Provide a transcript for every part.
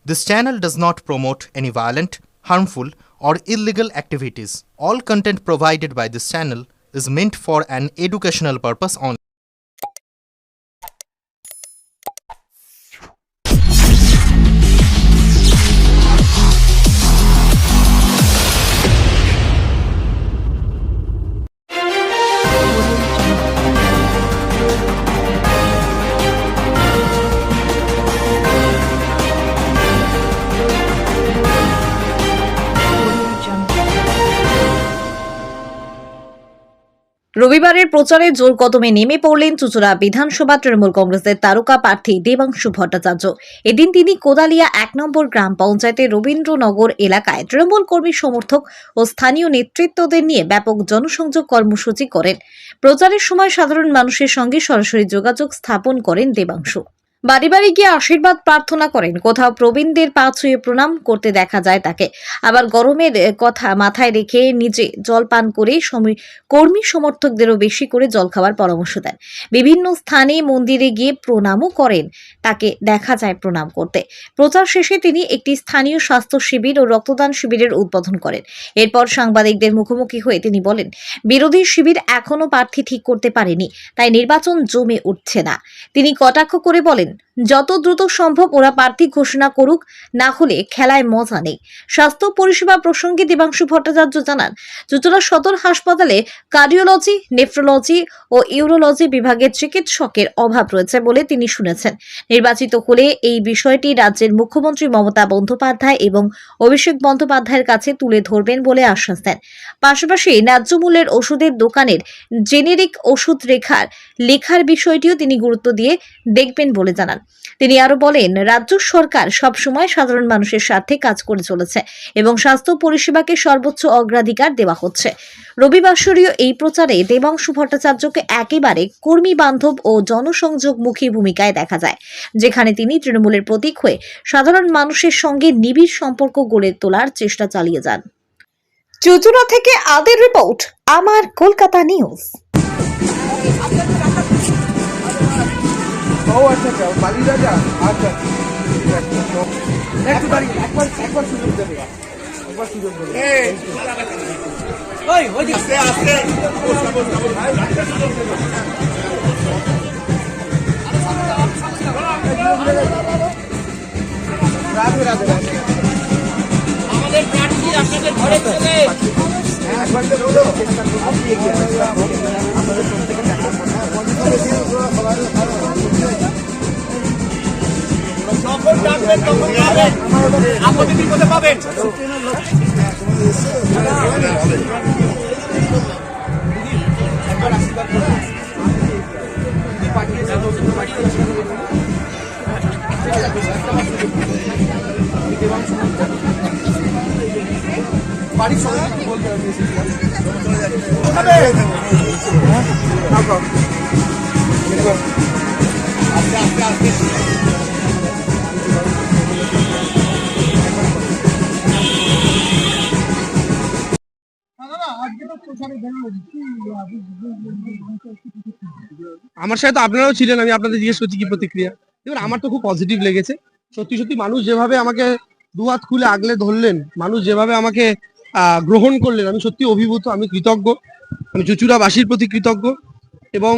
This channel does not promote any violent, harmful, or illegal activities. All content provided by this channel is meant for an educational purpose only. রবিবারের প্রচারে জোর কদমে নেমে পড়লেন চুঁচুড়া বিধানসভা তৃণমূল কংগ্রেসের তারকা প্রার্থী দেবাংশু ভট্টাচার্য। এদিন তিনি কোদালিয়া ১ নম্বর গ্রাম পঞ্চায়েতের রবীন্দ্রনগর এলাকায় তৃণমূল কর্মী সমর্থক ও স্থানীয় নেতৃত্বদের নিয়ে ব্যাপক জনসংযোগ কর্মসূচি করেন। প্রচারের সময় সাধারণ মানুষের সঙ্গে সরাসরি যোগাযোগ স্থাপন করেন দেবাংশু। বাড়ি বাড়ি গিয়ে আশীর্বাদ প্রার্থনা করেন। কোথাও প্রবীণদের পা ছুঁয়ে প্রণাম করতে দেখা যায় তাকে। আবার গরমের কথা মাথায় রেখে নিজে জল পান করে কর্মী সমর্থকদেরও বেশি করে জল খাওয়ার পরামর্শ দেন। বিভিন্ন স্থানে মন্দিরে গিয়ে প্রণামও করেন, তাকে দেখা যায় প্রণাম করতে। প্রচার শেষে তিনি একটি স্থানীয় স্বাস্থ্য শিবির ও রক্তদান শিবিরের উদ্বোধন করেন। এরপর সাংবাদিকদের মুখোমুখি হয়ে তিনি বলেন, বিরোধী শিবির এখনো প্রার্থী ঠিক করতে পারেনি, তাই নির্বাচন জমে উঠছে না। তিনি কটাক্ষ করে বলেন, যত দ্রুত সম্ভব ওরা প্রার্থী ঘোষণা করুক, না হলে খেলায় মজা নেই। স্বাস্থ্য পরিষেবা প্রসঙ্গে দেবাংশু ভট্টাচার্য জানান, চুঁচুড়া সদর হাসপাতালে কার্ডিওলজি, নেফ্রোলজি ও ইউরোলজি বিভাগের চিকিৎসকের অভাব রয়েছে বলে তিনি শুনেছেন। নির্বাচিত হলে এই বিষয়টি রাজ্যের মুখ্যমন্ত্রী মমতা বন্দ্যোপাধ্যায় এবং অভিষেক বন্দ্যোপাধ্যায়ের কাছে তুলে ধরবেন বলে আশ্বাস দেন। পাশাপাশি ন্যায্য মূল্যের ওষুধের দোকানের জেনেরিক ওষুধ লেখার বিষয়টিও তিনি গুরুত্ব দিয়ে দেখবেন বলে জানান। তিনি আরো বলেন, রাজ্য সরকার সবসময় সাধারণ মানুষের স্বার্থে কাজ করে চলেছে এবং স্বাস্থ্য পরিষেবাকে সর্বোচ্চ অগ্রাধিকার দেওয়া হচ্ছে। রবিবাসরীয় এই প্রচারে দেবাংশু ভট্টাচার্যকে একেবারে কর্মী বান্ধব ও জনসংযোগমুখী ভূমিকায় দেখা যায়, যেখানে তিনি তৃণমূলের প্রতীক হয়ে সাধারণ মানুষের সঙ্গে নিবিড় সম্পর্ক গড়ে তোলার চেষ্টা চালিয়ে যান। চুঁচুড়া থেকে আদের রিপোর্ট, আমার কলকাতা নিউজ। ও আচ্ছা আচ্ছা, বালি রাজা, আচ্ছা একটু দাঁড়িয়ে একবার সুযোগ দেবে, একবার সুযোগ দেবে। রাধে রাধে রাধে। আমাদের প্রার্থী আপনাদের ঘরে চলে একবার তো বলো, আপনি এগিয়ে আমাদের প্রত্যেকে যখন ডাকবেন তখন যাবেন, আপনি বিপদে পাবেন। বাড়ির সবাই বলতে হবে আস্তে আস্তে আস্তে। আমার সাথে তো আপনারাও ছিলেন, আমি আপনাদের জিজ্ঞেস করছি কি প্রতিক্রিয়া। এবার আমার তো খুব পজিটিভ লেগেছে। সত্যি সত্যি মানুষ যেভাবে আমাকে দুহাত খুলে আগলে ধরলেন, মানুষ যেভাবে আমাকে গ্রহণ করলেন, আমি সত্যি অভিভূত, আমি কৃতজ্ঞ, আমি চুঁচুড়াবাসীর প্রতি কৃতজ্ঞ। এবং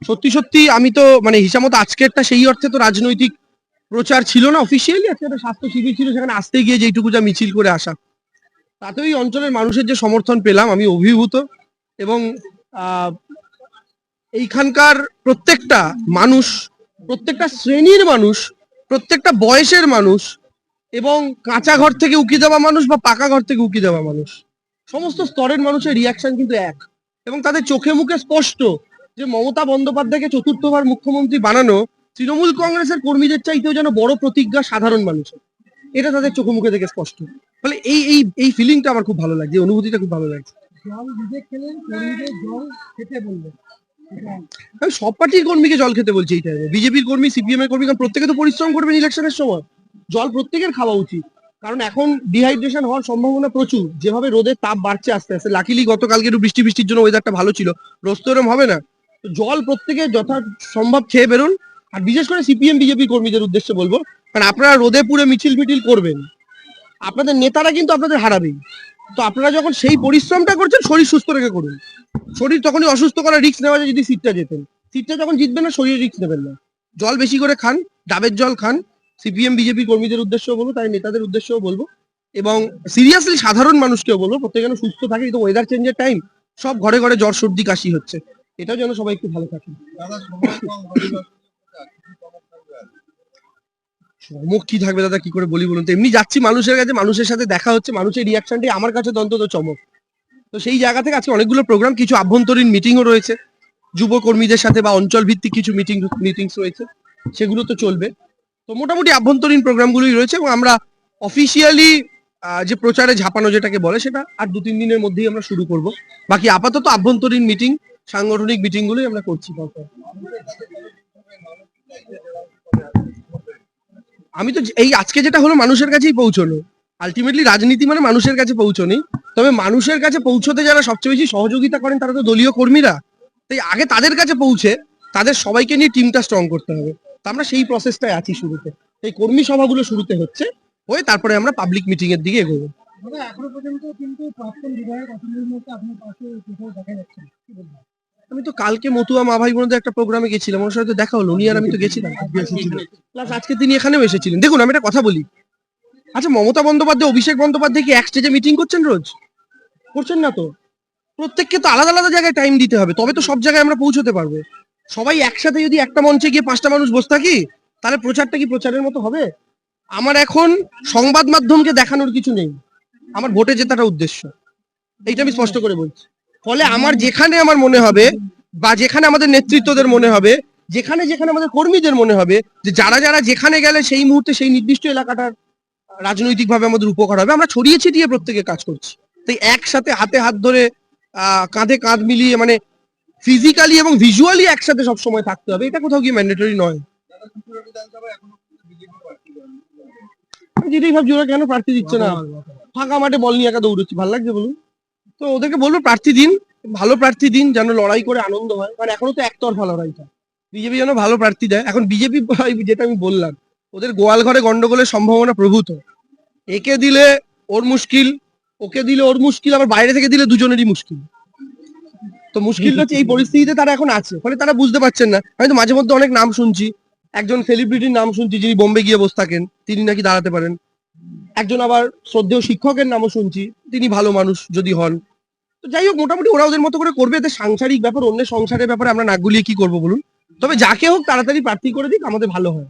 সত্যি সত্যি আমি তো মানে হিসাব মতো আজকেরটা সেই অর্থে তো রাজনৈতিক প্রচার ছিল না, অফিসিয়ালি আজকে একটা স্বাস্থ্য শিবির ছিল, সেখানে আসতে গিয়ে যেইটুকু যা মিছিল করে আসা, তাতেও এই অঞ্চলের মানুষের যে সমর্থন পেলাম আমি অভিভূত। এবং এইখানকার প্রত্যেকটা মানুষ, প্রত্যেকটা শ্রেণীর মানুষ, প্রত্যেকটা বয়সের মানুষ, এবং কাঁচা ঘর থেকে উকি দেওয়া মানুষ বা পাকা ঘর থেকে উকি দেওয়া মানুষ, সমস্ত স্তরের মানুষের রিয়াকশন কিন্তু এক, এবং তাদের চোখে মুখে স্পষ্ট যে মমতা বন্দ্যোপাধ্যায়কে চতুর্থবার মুখ্যমন্ত্রী বানানো তৃণমূল কংগ্রেসের কর্মীদের চাইতেও যেন বড় প্রতিজ্ঞা সাধারণ মানুষের, এটা তাদের চোখে মুখে থেকে স্পষ্ট। ফলে এই এই এই ফিলিংটা আমার খুব ভালো লাগছে, অনুভূতিটা খুব ভালো লাগছে। আমি সব পার্টির কর্মীকে জল খেতে বলছি এই টাইমে, বিজেপির কর্মী, সিপিএম এর কর্মী, কারণ প্রত্যেকে তো পরিশ্রম করবেন ইলেকশনের সময়, জল প্রত্যেকের খাওয়া উচিত। কারণ এখন ডিহাইড্রেশন হওয়ার সম্ভাবনা প্রচুর, যেভাবে রোদের তাপ বাড়ছে আস্তে আস্তে। লাকিলি গতকালকে একটু বৃষ্টির জন্য ওয়েদারটা ভালো ছিল, রোজ তো এরকম হবে না। তো জল প্রত্যেকে যথা সম্ভব খেয়ে বেরোন। আর বিশেষ করে সিপিএম বিজেপি কর্মীদের উদ্দেশ্যে বলবো, কারণ আপনারা রোদে পুরে মিছিল ফিটিল করবেন, আপনাদের নেতারা কিন্তু আপনাদের হারাবেই। তো আপনারা যখন সেই পরিশ্রমটা করছেন শরীর সুস্থ রেখে করুন। শরীর তখনই অসুস্থ করার রিস্ক নেওয়া যায় যদি সিটটা যেতেন। সিটটা যখন জিতবেন না, শরীরে রিস্ক নেবেন না। জল বেশি করে খান, ডাবের জল খান। সিপিএম বিজেপি কর্মীদের উদ্দেশ্যও বলবো, তাই নেতাদের উদ্দেশ্যও বলবো, এবং সিরিয়াসলি সাধারণ মানুষকেও বলবো, প্রত্যেকে যেন সুস্থ থাকে। এই তো ওয়েদার চেঞ্জের টাইম, সব ঘরে ঘরে জ্বর সর্দি কাশি হচ্ছে, এটাও যেন সবাই একটু ভালো থাকে। চমক কি থাকবে দাদা, কি করে বলি বলুন তো? এমনি যাচ্ছি মানুষের কাছে, মানুষের সাথে দেখা হচ্ছে, মানুষের রিয়াকশনটাই আমার কাছে অন্তত চমক। তো সেই জায়গা থেকে আজকে অনেকগুলো প্রোগ্রাম, কিছু আভ্যন্তরীণ মিটিংও রয়েছে যুব কর্মীদের সাথে, বা অঞ্চল ভিত্তিক কিছু মিটিংস রয়েছে, সেগুলো তো চলবে। তো মোটামুটি আভ্যন্তরীণ প্রোগ্রামগুলোই রয়েছে, এবং আমরা অফিসিয়ালি যে প্রচারে ঝাঁপানো যেটাকে বলে, সেটা আর 2-3 দিনের মধ্যেই আমরা শুরু করব। বাকি আপাতত আভ্যন্তরীণ মিটিং, সাংগঠনিক মিটিং গুলোই আমরা করছি। আমি তো এই আজকে যেটা হলো মানুষের কাছেই পৌঁছলো। আলটিমেটলি রাজনীতি মানে মানুষের কাছে পৌঁছনি। তবে মানুষের কাছে পৌঁছতে যারা সবচেয়ে বেশি সহযোগিতা করেন তারা তো দলীয় কর্মীরা। তাই আগে তাদের কাছে পৌঁছে তাদের সবাইকে নিয়ে টিমটা স্ট্রং করতে হবে। তো আমরা সেই প্রসেসটাই আছি শুরুতে। এই কর্মী সভাগুলো শুরুতে হচ্ছে, হয়ে তারপরে আমরা পাবলিক মিটিং এর দিকে এগোবো। এখনো পর্যন্ত কিন্তু প্রাক্তন বিধায়ক অতুলের মধ্যে আপনার পাশে কোথাও দেখা যাচ্ছে না, কি বলবেন? আমি তো কালকে মতুয়া মা ভাই বোনদের একটা প্রোগ্রামে গেছিলাম, ওর সাথে দেখা হলো, উনি আর আমি তো গেছিলাম। প্লাস আজকে তিনি এখানেও এসেছিলেন। দেখুন আমি একটা কথা বলি, আচ্ছা মমতা বন্দ্যোপাধ্যায়, অভিষেক বন্দ্যোপাধ্যায় কি এক স্টেজে মিটিং করছেন রোজ? করছেন না তো। প্রত্যেককে তো আলাদা আলাদা জায়গায় টাইম দিতে হবে, তবে তো সব জায়গায় আমরা পৌঁছতে পারবো। সবাই একসাথে যদি একটা মঞ্চে গিয়ে 5টা মানুষ বসে থাকি, তাহলে প্রচারটা কি প্রচারের মতো হবে? আমার এখন সংবাদ মাধ্যমকে দেখানোর কিছু নেই, আমার ভোটে জেতাটা উদ্দেশ্য, এইটা আমি স্পষ্ট করে বলছি। ফলে আমার যেখানে আমার মনে হবে, বা যেখানে আমাদের নেতৃত্বদের মনে হবে, যেখানে যেখানে আমাদের কর্মীদের মনে হবে যে যারা যারা যেখানে গেলে সেই মুহূর্তে সেই নির্দিষ্ট এলাকাটার রাজনৈতিকভাবে আমাদের উপকার হবে, আমরা ছড়িয়ে ছিটিয়ে প্রত্যেকে কাজ করছি। তাই একসাথে হাতে হাত ধরে কাঁধে কাঁধ মিলিয়ে, মানে ফিজিক্যালি এবং ভিজুয়ালি একসাথে সবসময় থাকতে হবে, এটা কোথাও গিয়ে ম্যান্ডেটরি নয়। আমি যেটাই ভাবছি ওরা কেন প্রার্থী দিচ্ছে না, ফাঁকা মাঠে বল নিয়ে একা দৌড়চ্ছি, ভালো লাগছে বলুন তো? ওদেরকে বলবো প্রার্থী দিন, ভালো প্রার্থী দিন, যেন লড়াই করে আনন্দ হয়। কারণ এখনো তো একতরফা লড়াইটা, বিজেপি যেন ভালো প্রার্থী দেয়। এখন বিজেপি যেটা আমি বললাম, ওদের গোয়াল ঘরে গন্ডগোলের সম্ভাবনা প্রভূত। একে দিলে ওর মুশকিল, ওকে দিলে ওর মুশকিল, আবার বাইরে থেকে দিলে দুজনেরই মুশকিল। তো মুশকিলটা হচ্ছে এই পরিস্থিতিতে তারা এখন আছে, ফলে তারা বুঝতে পারছেন না। আমি তো মাঝে মধ্যে অনেক নাম শুনছি, একজন সেলিব্রিটির নাম শুনছি যিনি বোম্বে গিয়ে বসে থাকেন, তিনি নাকি দাঁড়াতে পারেন। একজন আবার শ্রদ্ধেয় শিক্ষকের নামও শুনছি, তিনি ভালো মানুষ যদি হন। তো যাই হোক, মোটামুটি ওরা ওদের মতো করে করবে। এতে সাংসারিক ব্যাপার, অন্যের সংসারের ব্যাপারে আমরা নাক গুলিয়ে কি করবো বলুন? তবে যাকে হোক তাড়াতাড়ি প্রার্থী করে দিক, আমাদের ভালো হয়।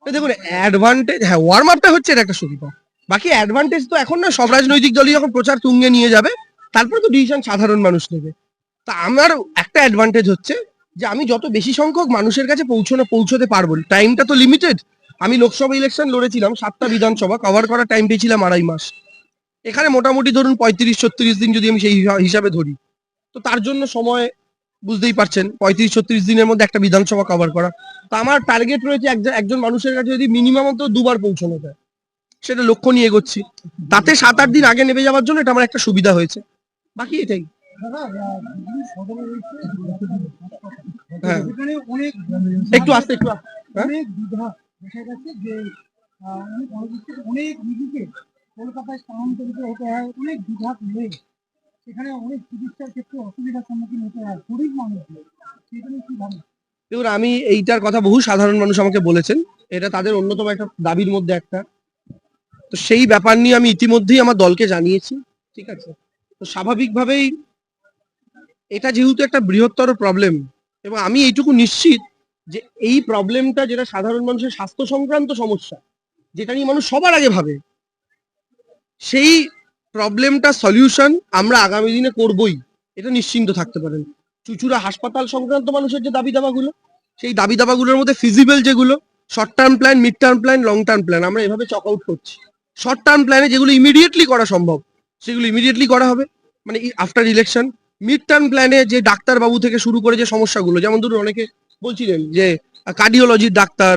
দেখুন অ্যাডভান্টেজ, হ্যাঁ ওয়ার্ম আপটা হচ্ছে এটা একটা সুবিধা। বাকি অ্যাডভান্টেজ তো এখন না, সব রাজনৈতিক দলই যখন প্রচার তুঙ্গে নিয়ে যাবে, তারপরে তো ডিসিশন সাধারণ মানুষ নেবে। তা আমার একটা অ্যাডভান্টেজ হচ্ছে যে আমি যত বেশি সংখ্যক মানুষের কাছে পৌঁছতে পারবো। টাইমটা তো লিমিটেড। আমি লোকসভা ইলেকশন লড়েছিলাম, 7টা বিধানসভা কভার করার টাইম পেয়েছিলাম 2.5 মাস। এখানে মোটামুটি ধরুন 35-36 দিন যদি আমি সেই হিসাবে ধরি, তো তার জন্য সময় বুঝতেই পারছেন, 35-36 দিনের মধ্যে একটা বিধানসভা কভার করা। তো আমার টার্গেট রয়েছে একজন মানুষের কাছে যদি মিনিমাম তো 2বার পৌঁছানো যায়, সেটা লক্ষ্য নিয়ে এগোচ্ছি। তাতে 7-8 দিন আগে নেমে যাওয়ার জন্য এটা আমার একটা সুবিধা হয়েছে। বাকি এটাই। হ্যাঁ একটু আস্তে একটু আস্তে। অনেক দ্বিধা দেখা যাচ্ছে যে অনেক রোগীকে কলকাতায় স্থানান্তরিত হতে হয়, অনেক দ্বিধা রয়ে সেখানে অনেক চিকিৎসার ক্ষেত্রে অসুবিধার সম্মুখীন হতে হয় গরিব মানুষদের, সেটা নিয়ে কি ভাবনা? দেখুন আমি এইটার কথা বহু সাধারণ মানুষ আমাকে বলেছেন, এটা তাদের অন্যতম একটা দাবির মধ্যে একটা। তো সেই ব্যাপার নিয়ে আমি ইতিমধ্যেই আমার দলকে জানিয়েছি, ঠিক আছে? তো স্বাভাবিকভাবেই এটা যেহেতু একটা বৃহত্তর প্রবলেম, এবং আমি এইটুকু নিশ্চিত যে এই প্রবলেমটা, যেটা সাধারণ মানুষের স্বাস্থ্য সংক্রান্ত সমস্যা, যেটা নিয়ে মানুষ সবার আগে ভাবে, সেই প্রবলেমটা সলিউশন আমরা আগামী দিনে করবই, এটা নিশ্চিন্ত থাকতে পারেন। চুচুড়া হাসপাতাল সংক্রান্ত মানুষের যে দাবি দাবাগুলো, সেই দাবি দাবাগুলোর মধ্যে ফিজিবল যেগুলো, short term plan, mid term plan, long term plan, আমরা এভাবে চক আউট করছি। শর্ট টার্ম প্ল্যানে যেগুলো ইমিডিয়েটলি করা সম্ভব, সেগুলো ইমিডিয়েটলি করা হবে, মানে আফটার ইলেকশন। মিড টার্ম প্ল্যানে যে ডাক্তার বাবু থেকে শুরু করে যে সমস্যাগুলো, যেমন ধরুন অনেকে বলছিলেন যে কার্ডিওলজির ডাক্তার,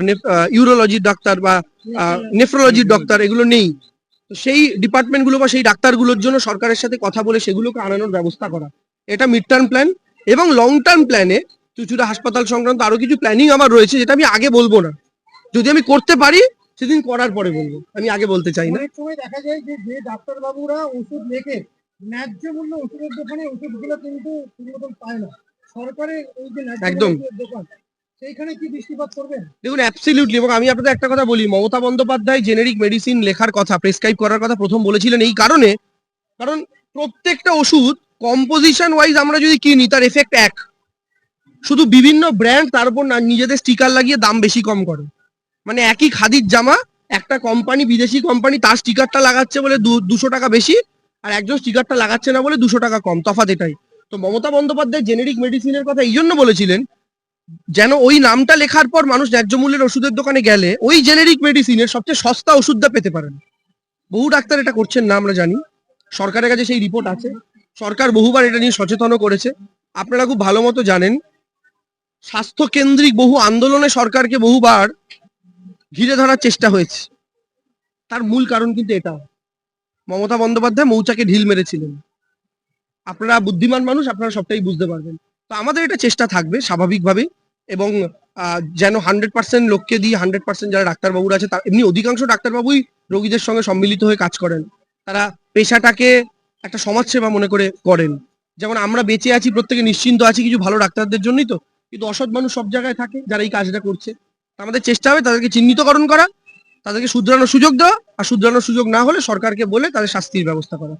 ইউরোলজির ডাক্তার বা নেফ্রোলজির ডাক্তার এগুলো নেই, তো সেই ডিপার্টমেন্টগুলো বা সেই ডাক্তারগুলোর জন্য সরকারের সাথে কথা বলে সেগুলোকে আনানোর ব্যবস্থা করা, এটা মিড টার্ম প্ল্যান। এবং লং টার্ম প্ল্যানে চুঁচুড়া হাসপাতাল সংক্রান্ত আরো কিছু প্ল্যানিং আমার রয়েছে, যেটা আমি আগে বলবো না। যদি আমি করতে পারি সেদিন করার পরে বলবো, আমি আগে বলতে চাই না। অনেক সময় দেখা যায় যে যে ডাক্তারবাবুরা ওষুধ লেখে ন্যায্য মূল্য ওষুধের দোকানে ওষুধগুলো কিন্তু ঠিক মতন পায় না। সরকারের এই যে ন্যায্য একদম। মূল্যের দোকান, সেইখানে কি দৃষ্টিপাত করবেন? দেখুন, অ্যাবসলিউটলি। এবং আমি আপনাদের একটা কথা বলি, মমতা বন্দ্যোপাধ্যায় জেনেরিক মেডিসিন লেখার কথা, প্রেসক্রাইব করার কথা প্রথম বলেছিলেন এই কারণে, কারণ প্রত্যেকটা ওষুধ কম্পোজিশন ওয়াইজ আমরা যদি কিনি তার এফেক্ট এক, শুধু বিভিন্ন ব্র্যান্ড তার উপর নিজেদের স্টিকার লাগিয়ে দাম বেশি কম করে। মানে একই খাদির জামা, একটা কোম্পানি, বিদেশি কোম্পানি, তার স্টিকারটা লাগাচ্ছে বলে 200 টাকা বেশি, আর একজন স্টিকারটা লাগাচ্ছে না বলে 200 টাকা কম, তফাৎ এটাই। তো মমতা বন্দ্যোপাধ্যায় জেনেরিক মেডিসিনের কথা এই জন্য বলেছিলেন যেন ওই নামটা লেখার পর মানুষ ন্যায্য মূল্যের ওষুধের দোকানে গেলে ওই জেনেরিক মেডিসিনের সবচেয়ে সস্তা ওষুধটা পেতে পারেন। বহু ডাক্তার এটা করছেন না, আমরা জানি, সরকারের কাছে সেই রিপোর্ট আছে, সরকার বহুবার এটা নিয়ে সচেতনও করেছে। আপনারা খুব ভালো মতো জানেন, স্বাস্থ্য কেন্দ্রিক বহু আন্দোলনে সরকারকে বহুবার ঘিরে ধরার চেষ্টা হয়েছে। তার মূল কারণ কিন্তু এটা, মমতা বন্দ্যোপাধ্যায় মৌচাকে ঢিল মেরেছিলেন। আপনারা বুদ্ধিমান মানুষ, আপনারা সবটাই বুঝতে পারবেন। তো আমাদের এটা চেষ্টা থাকবে স্বাভাবিকভাবেই, এবং যেন 100% লোককে দিয়ে 100% যারা ডাক্তারবাবুরা আছে, এমনি অধিকাংশ ডাক্তারবাবুই রোগীদের সঙ্গে সম্মিলিত হয়ে কাজ করেন। তারা পেশাটাকে একটা সমাজসেবা মনে করে করেন। যেমন আমরা বেঁচে আছি, প্রত্যেকে নিশ্চিন্ত আছি কিছু ভালো ডাক্তারদের জন্যই তো, কিন্তু অসৎ মানুষ সব জায়গায় থাকে যারা এই কাজটা করছে। আমাদের চেষ্টা হবে তাদেরকে চিহ্নিতকরণ করা, তাদেরকে শুধরানোর সুযোগ দেওয়া, আর শুধরানোর সুযোগ না হলে সরকারকে বলে তাদের শাস্তির ব্যবস্থা করা।